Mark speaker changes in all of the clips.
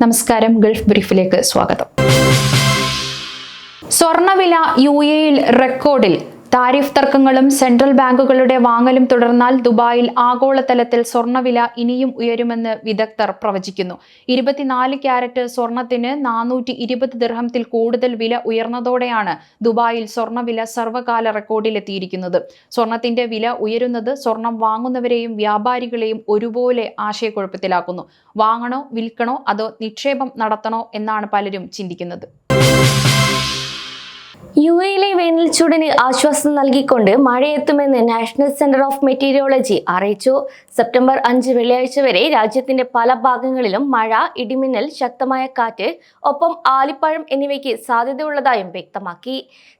Speaker 1: നമസ്കാരം, ഗൾഫ് ബ്രീഫിലേക്ക് സ്വാഗതം. സ്വർണ്ണവില UAE-യിൽ റെക്കോർഡിൽ. താരിഫ് തർക്കങ്ങളും സെൻട്രൽ ബാങ്കുകളുടെ വാങ്ങലും തുടർന്നാൽ ദുബായിൽ ആഗോളതലത്തിൽ സ്വർണ്ണവില ഇനിയും ഉയരുമെന്ന് വിദഗ്ധർ പ്രവചിക്കുന്നു. 24 ക്യാരറ്റ് സ്വർണത്തിന് 420 ദിർഹത്തിൽ കൂടുതൽ വില ഉയർന്നതോടെയാണ് ദുബായിൽ സ്വർണ്ണവില സർവ്വകാല റെക്കോർഡിലെത്തിയിരിക്കുന്നത്. സ്വർണത്തിന്റെ വില ഉയരുന്നത് സ്വർണം വാങ്ങുന്നവരെയും വ്യാപാരികളെയും ഒരുപോലെ ആശയക്കുഴപ്പത്തിലാക്കുന്നു. വാങ്ങണോ, വിൽക്കണോ, അതോ നിക്ഷേപം നടത്തണോ എന്നാണ് പലരും ചിന്തിക്കുന്നത്.
Speaker 2: UAE-യിലെ വേനൽ ചൂടിന് ആശ്വാസം നൽകിക്കൊണ്ട് മഴയെത്തുമെന്ന് നാഷണൽ സെന്റർ ഓഫ് മെറ്റീരിയോളജി അറിയിച്ചു. സെപ്റ്റംബർ 5 വെള്ളിയാഴ്ച വരെ രാജ്യത്തിന്റെ പല ഭാഗങ്ങളിലും മഴ, ഇടിമിന്നൽ, ശക്തമായ കാറ്റ്, ഒപ്പം ആലിപ്പഴം എന്നിവയ്ക്ക് സാധ്യതയുള്ളതായും വ്യക്തമാക്കി.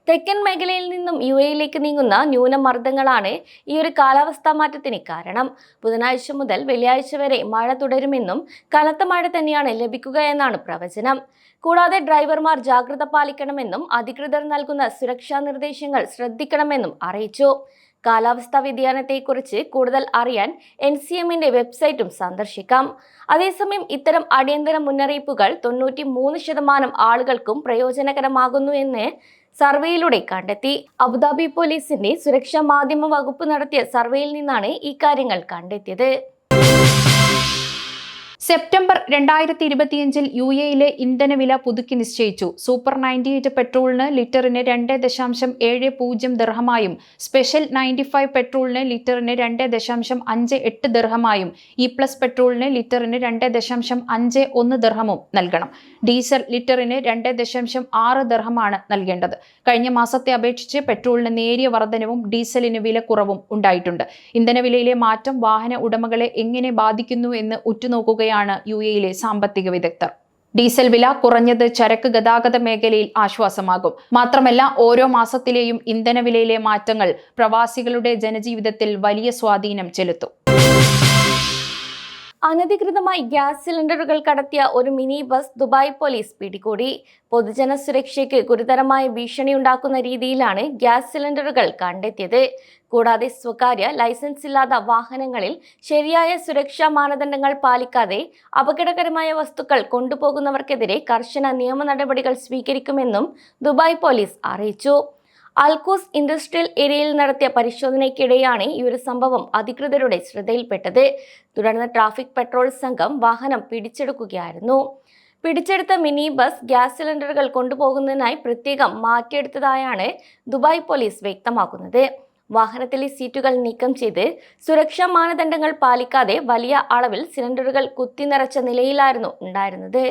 Speaker 2: തെക്കൻ മേഖലയിൽ നിന്നും UAE-യിലേക്ക് നീങ്ങുന്ന ന്യൂനമർദ്ദങ്ങളാണ് ഈ ഒരു കാലാവസ്ഥാ മാറ്റത്തിന് കാരണം. ബുധനാഴ്ച മുതൽ വെള്ളിയാഴ്ച വരെ മഴ തുടരുമെന്നും കനത്ത മഴ തന്നെയാണ് ലഭിക്കുക എന്നാണ് പ്രവചനം. കൂടാതെ ഡ്രൈവർമാർ ജാഗ്രത പാലിക്കണമെന്നും അധികൃതർ നൽകുന്ന സുരക്ഷാ നിർദ്ദേശങ്ങൾ ശ്രദ്ധിക്കണമെന്നും അറിയിച്ചു. കാലാവസ്ഥാ വ്യതിയാനത്തെക്കുറിച്ച് കൂടുതൽ അറിയാൻ NCM-ന്റെ വെബ്സൈറ്റും സന്ദർശിക്കാം. അതേസമയം ഇത്തരം അടിയന്തര മുന്നറിയിപ്പുകൾ 93% ആളുകൾക്കും പ്രയോജനകരമാകുന്നു എന്ന് സർവേയിലൂടെ കണ്ടെത്തി. അബുദാബി പോലീസിന്റെ സുരക്ഷാ മാധ്യമ വകുപ്പ് നടത്തിയ സർവേയിൽ നിന്നാണ് ഈ കാര്യങ്ങൾ കണ്ടെത്തിയത്.
Speaker 1: സെപ്റ്റംബർ 2025 UAE-യിലെ ഇന്ധനവില പുതുക്കി നിശ്ചയിച്ചു. സൂപ്പർ 98 പെട്രോളിന് ലിറ്ററിന് 2.70 ദിർഹമായും സ്പെഷ്യൽ 95 പെട്രോളിന് ലിറ്ററിന് 2.58 ദിർഹമായും E+ പെട്രോളിന് ലിറ്ററിന് 2.51 ദിർഹമും നൽകണം. ഡീസൽ ലിറ്ററിന് 2.6 ദിർഹമാണ് നൽകേണ്ടത്. കഴിഞ്ഞ മാസത്തെ അപേക്ഷിച്ച് പെട്രോളിന് നേരിയ വർധനവും ഡീസലിന് വിലക്കുറവും ഉണ്ടായിട്ടുണ്ട്. ഇന്ധനവിലയിലെ മാറ്റം വാഹന ഉടമകളെ എങ്ങനെ ബാധിക്കുന്നു എന്ന് ഉറ്റുനോക്കുകയാണ് UAE-യിലെ സാമ്പത്തിക വിദഗ്ധർ. ഡീസൽ വില കുറഞ്ഞത് ചരക്ക് ഗതാഗത മേഖലയിൽ ആശ്വാസമാകും. മാത്രമല്ല, ഓരോ മാസത്തിലെയും ഇന്ധനവിലയിലെ മാറ്റങ്ങൾ പ്രവാസികളുടെ ജനജീവിതത്തിൽ വലിയ സ്വാധീനം ചെലുത്തും.
Speaker 2: അനധികൃതമായി ഗ്യാസ് സിലിണ്ടറുകൾ കടത്തിയ ഒരു മിനി ബസ് ദുബായ് പോലീസ് പിടികൂടി. പൊതുജന സുരക്ഷയ്ക്ക് ഗുരുതരമായ ഭീഷണിയുണ്ടാക്കുന്ന രീതിയിലാണ് ഗ്യാസ് സിലിണ്ടറുകൾ കണ്ടെത്തിയത്. കൂടാതെ സ്വകാര്യ ലൈസൻസ് ഇല്ലാത്ത വാഹനങ്ങളിൽ ശരിയായ സുരക്ഷാ മാനദണ്ഡങ്ങൾ പാലിക്കാതെ അപകടകരമായ വസ്തുക്കൾ കൊണ്ടുപോകുന്നവർക്കെതിരെ കർശന നിയമ നടപടികൾ സ്വീകരിക്കുമെന്നും ദുബായ് പോലീസ് അറിയിച്ചു. അൽക്കൂസ് ഇൻഡസ്ട്രിയൽ ഏരിയയിൽ നടത്തിയ പരിശോധനയ്ക്കിടെയാണ് ഈ ഒരു സംഭവം അധികൃതരുടെ ശ്രദ്ധയിൽപ്പെട്ടത്. തുടർന്ന് ട്രാഫിക് പെട്രോൾ സംഘം വാഹനം പിടിച്ചെടുക്കുകയായിരുന്നു. പിടിച്ചെടുത്ത മിനി ബസ് ഗ്യാസ് സിലിണ്ടറുകൾ കൊണ്ടുപോകുന്നതിനായി പ്രത്യേകം മാറ്റിയെടുത്തതായാണ് ദുബായ് പോലീസ് വ്യക്തമാക്കുന്നത്. വാഹനത്തിലെ സീറ്റുകൾ നീക്കം ചെയ്ത് സുരക്ഷാ മാനദണ്ഡങ്ങൾ പാലിക്കാതെ വലിയ അളവിൽ സിലിണ്ടറുകൾ കുത്തിനിറച്ച നിലയിലായിരുന്നു ഉണ്ടായിരുന്നത്.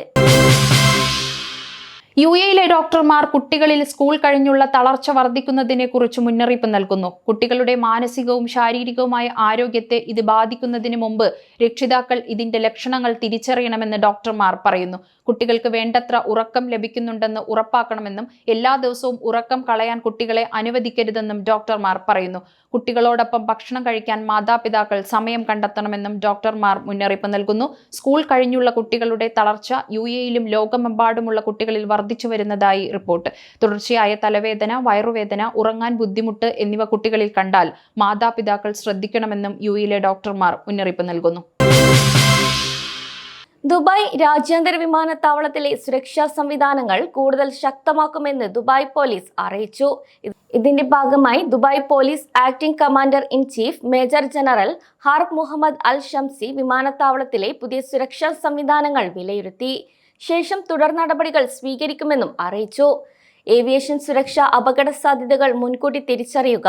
Speaker 1: UAE-യിലെ ഡോക്ടർമാർ കുട്ടികളിൽ സ്കൂൾ കഴിഞ്ഞുള്ള തളർച്ച വർദ്ധിക്കുന്നതിനെ കുറിച്ച് മുന്നറിയിപ്പ് നൽകുന്നു. കുട്ടികളുടെ മാനസികവും ശാരീരികവുമായ ആരോഗ്യത്തെ ഇത് ബാധിക്കുന്നതിന് മുമ്പ് രക്ഷിതാക്കൾ ഇതിന്റെ ലക്ഷണങ്ങൾ തിരിച്ചറിയണമെന്ന് ഡോക്ടർമാർ പറയുന്നു. കുട്ടികൾക്ക് വേണ്ടത്ര ഉറക്കം ലഭിക്കുന്നുണ്ടെന്ന് ഉറപ്പാക്കണമെന്നും എല്ലാ ദിവസവും ഉറക്കം കളയാൻ കുട്ടികളെ അനുവദിക്കരുതെന്നും ഡോക്ടർമാർ പറയുന്നു. കുട്ടികളോടൊപ്പം ഭക്ഷണം കഴിക്കാൻ മാതാപിതാക്കൾ സമയം കണ്ടെത്തണമെന്നും ഡോക്ടർമാർ മുന്നറിയിപ്പ് നൽകുന്നു. സ്കൂൾ കഴിഞ്ഞുള്ള കുട്ടികളുടെ തളർച്ച UAE-യിലും ലോകമെമ്പാടുമുള്ള കുട്ടികളിൽ വർദ്ധിച്ചു വരുന്നതായി റിപ്പോർട്ട്. തുടർച്ചയായ തലവേദന, വയറുവേദന, ഉറങ്ങാൻ ബുദ്ധിമുട്ട് എന്നിവ കുട്ടികളിൽ കണ്ടാൽ മാതാപിതാക്കൾ ശ്രദ്ധിക്കണമെന്നും UAE-യിലെ ഡോക്ടർമാർ മുന്നറിയിപ്പ് നൽകുന്നു.
Speaker 2: ദുബായ് രാജ്യാന്തര വിമാനത്താവളത്തിലെ സുരക്ഷാ സംവിധാനങ്ങൾ കൂടുതൽ ശക്തമാക്കുമെന്ന് ദുബായ് പോലീസ് അറിയിച്ചു. ഇതിന്റെ ഭാഗമായി Dubai police acting commander in chief major general Harb Mohammed Al Shamsi വിമാനത്താവളത്തിലെ പുതിയ സുരക്ഷാ സംവിധാനങ്ങൾ വിലയിരുത്തി ശേഷം തുടർ നടപടികൾ സ്വീകരിക്കുമെന്നും അറിയിച്ചു. ഏവിയേഷൻ സുരക്ഷ, അപകട സാധ്യതകൾ മുൻകൂട്ടി തിരിച്ചറിയുക,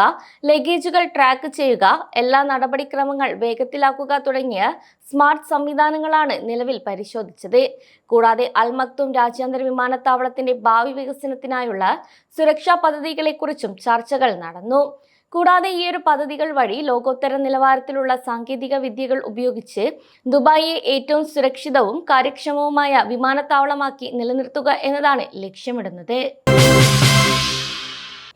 Speaker 2: ലഗേജുകൾ ട്രാക്ക് ചെയ്യുക, എല്ലാ നടപടിക്രമങ്ങൾ വേഗത്തിലാക്കുക തുടങ്ങിയ സ്മാർട്ട് സംവിധാനങ്ങളാണ് നിലവിൽ പരിശോധിച്ചത്. കൂടാതെ അൽ മക്തൂം രാജ്യാന്തര വിമാനത്താവളത്തിന്റെ ഭാവി വികസനത്തിനായുള്ള സുരക്ഷാ പദ്ധതികളെക്കുറിച്ചും ചർച്ചകൾ നടന്നു. കൂടാതെ ഈ ഒരു പദ്ധതികൾ വഴി ലോകോത്തര നിലവാരത്തിലുള്ള സാങ്കേതിക വിദ്യകൾ ഉപയോഗിച്ച് ദുബായിയെ ഏറ്റവും സുരക്ഷിതവും കാര്യക്ഷമവുമായ വിമാനത്താവളമാക്കി നിലനിർത്തുക എന്നതാണ് ലക്ഷ്യമിടുന്നത്.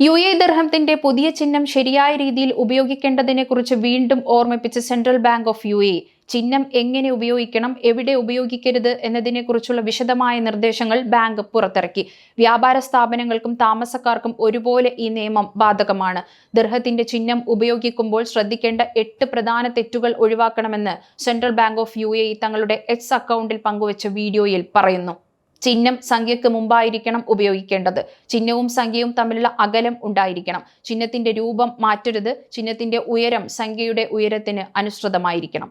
Speaker 1: UAE ദിർഹത്തിന്റെ പുതിയ ചിഹ്നം ശരിയായ രീതിയിൽ ഉപയോഗിക്കേണ്ടതിനെ കുറിച്ച് വീണ്ടും ഓർമ്മിപ്പിച്ച് സെൻട്രൽ ബാങ്ക് ഓഫ് UAE. ചിഹ്നം എങ്ങനെ ഉപയോഗിക്കണം, എവിടെ ഉപയോഗിക്കരുത് എന്നതിനെക്കുറിച്ചുള്ള വിശദമായ നിർദ്ദേശങ്ങൾ ബാങ്ക് പുറത്തിറക്കി. വ്യാപാര സ്ഥാപനങ്ങൾക്കും താമസക്കാർക്കും ഒരുപോലെ ഈ നിയമം ബാധകമാണ്. ദിർഹത്തിന്റെ ചിഹ്നം ഉപയോഗിക്കുമ്പോൾ ശ്രദ്ധിക്കേണ്ട 8 പ്രധാന തെറ്റുകൾ ഒഴിവാക്കണമെന്ന് സെൻട്രൽ ബാങ്ക് ഓഫ് UAE തങ്ങളുടെ എക്സ് അക്കൗണ്ടിൽ പങ്കുവച്ച വീഡിയോയിൽ പറയുന്നു. ചിഹ്നം സംഖ്യക്ക് മുമ്പായിരിക്കണം ഉപയോഗിക്കേണ്ടത്. ചിഹ്നവും സംഖ്യയും തമ്മിലുള്ള അകലം ഉണ്ടായിരിക്കണം. ചിഹ്നത്തിന്റെ രൂപം മാറ്റരുത്. ചിഹ്നത്തിന്റെ ഉയരം സംഖ്യയുടെ ഉയരത്തിന് അനുസൃതമായിരിക്കണം.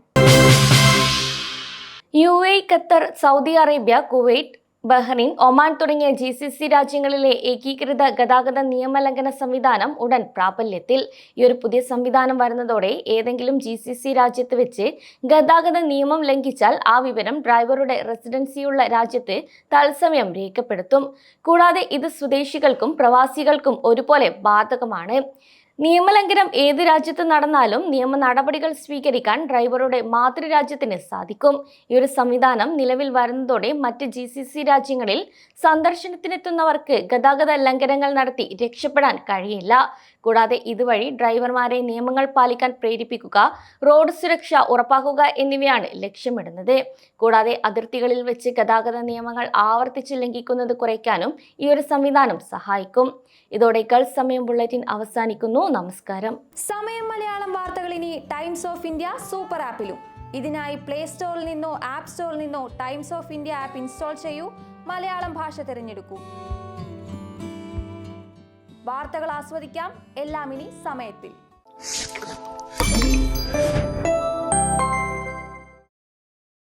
Speaker 2: UAE, Qatar, Saudi Arabia, Kuwait, Bahrain, Oman തുടങ്ങിയ GCC രാജ്യങ്ങളിലെ ഏകീകൃത ഗതാഗത നിയമലംഘന സംവിധാനം ഉടൻ പ്രാബല്യത്തിൽ. ഈ ഒരു പുതിയ സംവിധാനം വരുന്നതോടെ ഏതെങ്കിലും GCC രാജ്യത്ത് വെച്ച് ഗതാഗത നിയമം ലംഘിച്ചാൽ ആ വിവരം ഡ്രൈവറുടെ റെസിഡൻസിയുള്ള രാജ്യത്ത് തത്സമയം രേഖപ്പെടുത്തും. കൂടാതെ ഇത് സ്വദേശികൾക്കും പ്രവാസികൾക്കും ഒരുപോലെ ബാധകമാണ്. നിയമലംഘനം ഏത് രാജ്യത്ത് നടന്നാലും നിയമ നടപടികൾ സ്വീകരിക്കാൻ ഡ്രൈവറുടെ മാതൃരാജ്യത്തിന് സാധിക്കും. ഈ ഒരു സംവിധാനം നിലവിൽ വരുന്നതോടെ മറ്റ് GCC രാജ്യങ്ങളിൽ സന്ദർശനത്തിനെത്തുന്നവർക്ക് ഗതാഗത ലംഘനങ്ങൾ നടത്തി രക്ഷപ്പെടാൻ കഴിയില്ല. കൂടാതെ ഇതുവഴി ഡ്രൈവർമാരെ നിയമങ്ങൾ പാലിക്കാൻ പ്രേരിപ്പിക്കുക, റോഡ് സുരക്ഷ ഉറപ്പാക്കുക എന്നിവയാണ് ലക്ഷ്യമിടുന്നത്. കൂടാതെ അതിർത്തികളിൽ വെച്ച് ഗതാഗത നിയമങ്ങൾ ആവർത്തിച്ച് ലംഘിക്കുന്നത് കുറയ്ക്കാനും ഈ ഒരു സംവിധാനം സഹായിക്കും. ഇതോടെ ഗൾഫ് സമയം ബുള്ളറ്റിൻ അവസാനിക്കുന്നു. നമസ്കാരം.
Speaker 3: സമയം മലയാളം വാർത്തകൾ ഇനി ടൈംസ് ഓഫ് ഇന്ത്യ സൂപ്പർ ആപ്പിലും. ഇതിനായി പ്ലേ സ്റ്റോറിൽ നിന്നോ ആപ്പ് സ്റ്റോറിൽ നിന്നോ times of India app install ചെയ്യൂ. മലയാളം ഭാഷ തിരഞ്ഞെടുക്കൂ. വാർത്തകൾ ആസ്വദിക്കാം. എല്ലാം ഇനി സമയത്തിൽ.